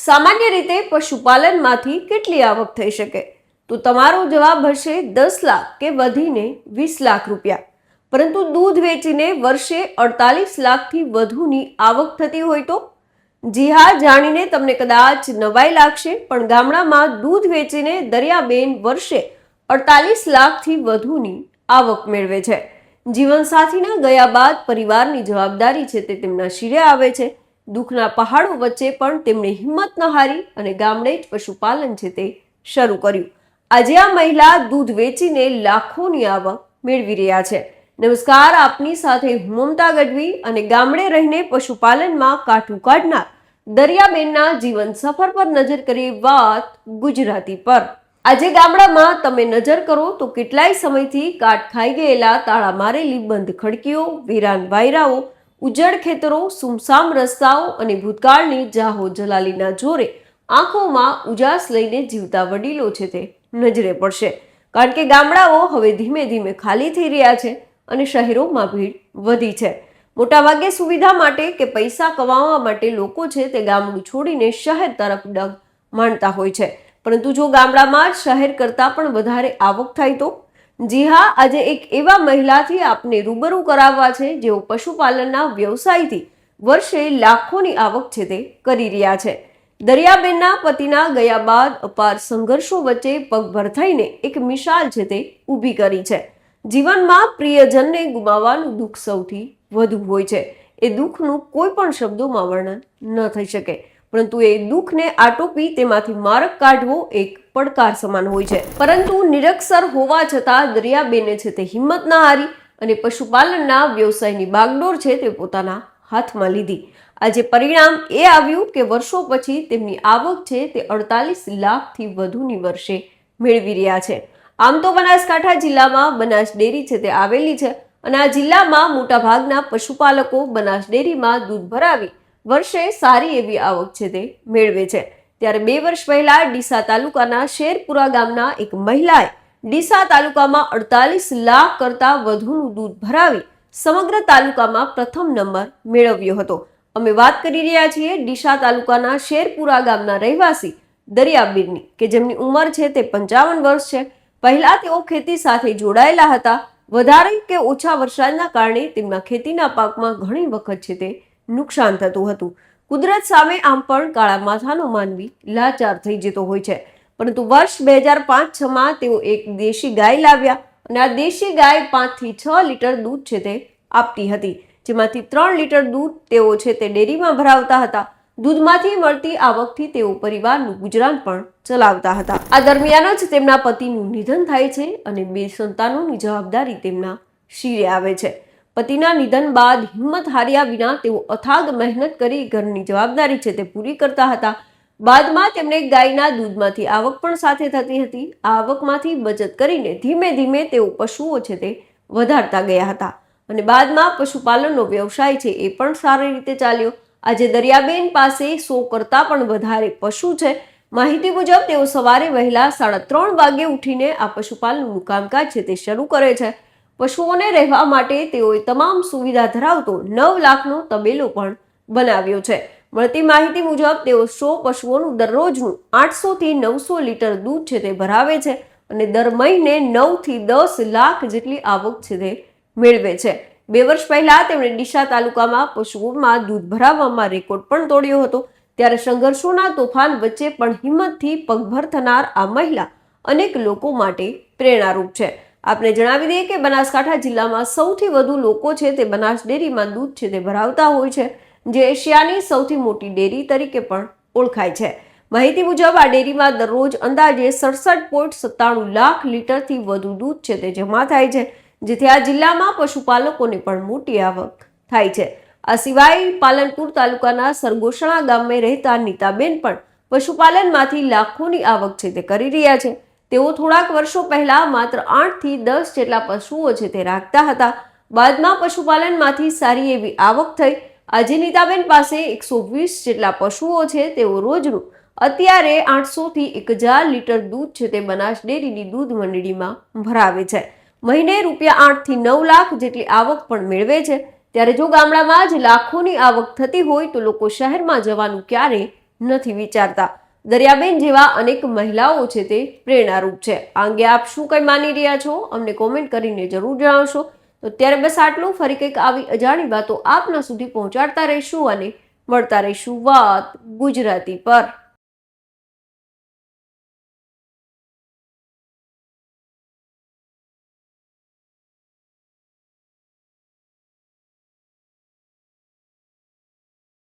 સામાન્ય રીતે પશુપાલનમાંથી કેટલી આવક થઈ શકે? તો તમારો જવાબ હશે 10 લાખ કે વધીને 20 લાખ રૂપિયા. પરંતુ દૂધ વેચીને વર્ષે 48 લાખથી વધુની આવક થતી હોય તો? જી હા, જાણીને તમને કદાચ નવાઈ લાગશે, પણ ગામડામાં દૂધ વેચીને દરિયાબેન વર્ષે 48 લાખથી વધુની આવક મેળવે છે. જીવનસાથીના ગયા બાદ પરિવારની જવાબદારી છે તે તેમના શિરે આવે છે. દુઃખના પહાડો વચ્ચે પણ તેમણે હિંમત ન હારી અને ગામડે જ પશુપાલન છે તે શરૂ કર્યું. આજે આ મહિલા દૂધ વેચીને લાખોની આવક મેળવી રહ્યા છે. નમસ્કાર, આપની સાથે હું મમતા ગઢવી અને ગામડે રહીને પશુપાલનમાં કાઠું કાઢનાર દરિયાબેનના જીવન સફર પર નજર કરીએ વાત ગુજરાતી પર. આજે ગામડામાં તમે નજર કરો તો કેટલાય સમયથી કાટ ખાઈ ગયેલા તાળા મારેલી બંધ ખડકીઓ, વેરાન વાયરાઓ, ઉજ્જડ ખેતરો, સુમસામ રસ્તાઓ અને ભૂતકાળની જાહો જલાલીના જોરે આંખોમાં ઉજાસ લઈને જીવતા વડીલો છે તે નજરે પડશે. કારણ કે ગામડાઓ હવે ધીમે ધીમે ખાલી થઈ રહ્યા છે અને શહેરોમાં ભીડ વધી છે. મોટાભાગે સુવિધા માટે કે પૈસા કમાવા માટે લોકો છે તે ગામડું છોડીને શહેર તરફ ડગ માંડતા હોય છે. પરંતુ જો ગામડામાં શહેર કરતાં પણ વધારે આવક થાય તો? જી હા, આજે એક એવા મહિલાથી આપને રૂબરૂ કરાવવા છે જેઓ પશુપાલનના વ્યવસાયથી વર્ષે લાખોની આવક છે તે કરી રહ્યા છે. દરિયાબેનના પતિના ગયા બાદ અપાર સંઘર્ષો વચ્ચે પગભર થઈને એક મિસાલ છે તે ઊભી કરી છે. જીવનમાં પ્રિયજનને ગુમાવવાનું દુઃખ સૌથી વધુ હોય છે. એ દુઃખનું કોઈ પણ શબ્દોમાં વર્ણન ન થઈ શકે, પરંતુ એ દુઃખને આટોપી તેમાંથી માર્ગ કાઢવો એક પડકાર સમાન હોય છે. પરંતુ નિરક્ષર હોવા છતાં દરિયાબેને છે તે હિંમત ના હારી અને પશુપાલનના વ્યવસાયની બાગડોર છે તે પોતાના હાથમાં લીધી. આજે પરિણામ એ આવ્યું કે વર્ષો પછી તેમની આવક છે તે 48 લાખથી વધુની વર્ષે મેળવી રહ્યા છે. આમ તો બનાસકાંઠા જિલ્લામાં બનાસ ડેરી છે તે આવેલી છે અને આ જિલ્લામાં મોટાભાગના પશુપાલકો બનાસ ડેરીમાં દૂધ ભરાવી વર્ષે સારી એવી આવક છે તે મેળવે છે. ત્યારે 2 વર્ષ પહેલા ડીસા તાલુકાના શેરપુરા ગામના એક મહિલાએ ડીસા તાલુકામાં 48 લાખ કરતાં વધુનું દૂધ ભરાવી સમગ્ર તાલુકામાં પ્રથમ નંબર મેળવ્યો હતો. અમે વાત કરી રહ્યા છીએ ડીસા તાલુકાના શેરપુરા ગામના રહેવાસી દરિયાબેનની, કે જેમની ઉંમર છે તે 55 વર્ષ છે. પહેલા તેઓ ખેતી સાથે જોડાયેલા હતા. વધારે કે ઓછા વરસાદના કારણે તેમના ખેતીના પાકમાં ઘણી વખત છે તે નુકસાન થતું હતું. કુદરત સામે આમ પણ કાળા માથાનો માનવી લાચાર થઈ જતો હોય છે. પરંતુ વર્ષ 2005-6માં તેઓ એક દેશી ગાય લાવ્યા અને આ દેશી ગાય 5 થી 6 લીટર દૂધ છે તે આપતી હતી, જેમાંથી 3 લીટર દૂધ તેઓ છે તે ડેરીમાં ભરાવતા હતા. દૂધમાંથી મળતી આવકથી તેઓ પરિવારનું ગુજરાન પણ ચલાવતા હતા. આ દરમિયાન જ તેમના પતિનું નિધન થાય છે અને 2 સંતાનોની જવાબદારી તેમના શિરે આવે છે. પતિના નિધન બાદ હિંમત હાર્યા વિના તેઓ અથાગ મહેનત કરી ઘરની જવાબદારી છે તે પૂરી કરતા હતા. બાદમાં તેમને ગાયના દૂધમાંથી આવક પણ સાથે થતી હતી. આ આવકમાંથી બચત કરીને ધીમે ધીમે તેઓ પશુઓ છે તે વધારતા ગયા હતા અને બાદમાં પશુપાલનનો વ્યવસાય છે એ પણ સારી રીતે ચાલ્યો. આજે દરિયાબેન પાસે 100 કરતાં પણ વધારે પશુ છે. માહિતી મુજબ તેઓ સવારે વહેલા 3:30 વાગે ઉઠીને આ પશુપાલનનું કામકાજ છે તે શરૂ કરે છે. પશુઓને રહેવા માટે તેઓએ તમામ સુવિધા ધરાવતો 9 લાખનો તબેલો પણ બનાવ્યો છે. મળતી માહિતી મુજબ તેઓ 100 પશુઓનું દરરોજનું 800 થી 900 લીટર દૂધ છે તે ભરાવે છે અને દર મહિને 9 થી 10 લાખ જેટલી આવક છે તે મેળવે છે. 2 વર્ષ પહેલા તેમણે ડીસા તાલુકામાં પશુઓમાં દૂધ ભરાવવામાં રેકોર્ડ પણ તોડ્યો હતો. ત્યારે સંઘર્ષોના તોફાન વચ્ચે પણ હિંમતથી પગભર થનાર આ મહિલા અનેક લોકો માટે પ્રેરણારૂપ છે. આપને જણાવી દઈએ કે બનાસકાંઠા જિલ્લામાં સૌથી વધુ લોકો છે તે બનાસ ડેરીમાં દૂધ છે તે ભરાવતા હોય છે, જે એશિયાની સૌથી મોટી ડેરી તરીકે પણ ઓળખાય છે. માહિતી મુજબ આ ડેરીમાં દરરોજ અંદાજે 67.97 લાખ લીટરથી વધુ દૂધ છે તે જમા થાય છે, જેથી આ જિલ્લામાં પશુપાલકોને પણ મોટી આવક થાય છે. આ સિવાય પાલનપુર તાલુકાના સરગોસણા ગામે રહેતા નીતાબેન પણ પશુપાલનમાંથી લાખોની આવક છે તે કરી રહ્યા છે. તેઓ થોડાક વર્ષો પહેલા માત્ર 8 થી 10 જેટલા પશુઓ છે તે રાખતા હતા. બાદમાં પશુપાલનમાંથી સારી એવી આવક થઈ. આજે નીતાબેન પાસે 120 જેટલા પશુઓ છે. તેઓ રોજનું અત્યારે 800 થી 1000 લીટર દૂધ છે તે બનાસ ડેરીની દૂધ મંડળીમાં ભરાવે છે. મહિને ₹8 થી 9 લાખ જેટલી આવક પણ મેળવે છે. ત્યારે જો ગામડામાં જ લાખોની આવક થતી હોય તો લોકો શહેરમાં જવાનું ક્યારે નથી વિચારતા. દરિયાબેન જેવા અનેક મહિલાઓ છે તે પ્રેરણારૂપ છે. આ અંગે આપ શું કંઈ માની રહ્યા છો અમને કોમેન્ટ કરીને જરૂર જણાવશો. તો ત્યારે બસ આટલું. ફરી કંઈક આવી અજાણી વાતો આપના સુધી પહોંચાડતા રહીશું અને મળતા રહીશું વાત ગુજરાતી પર.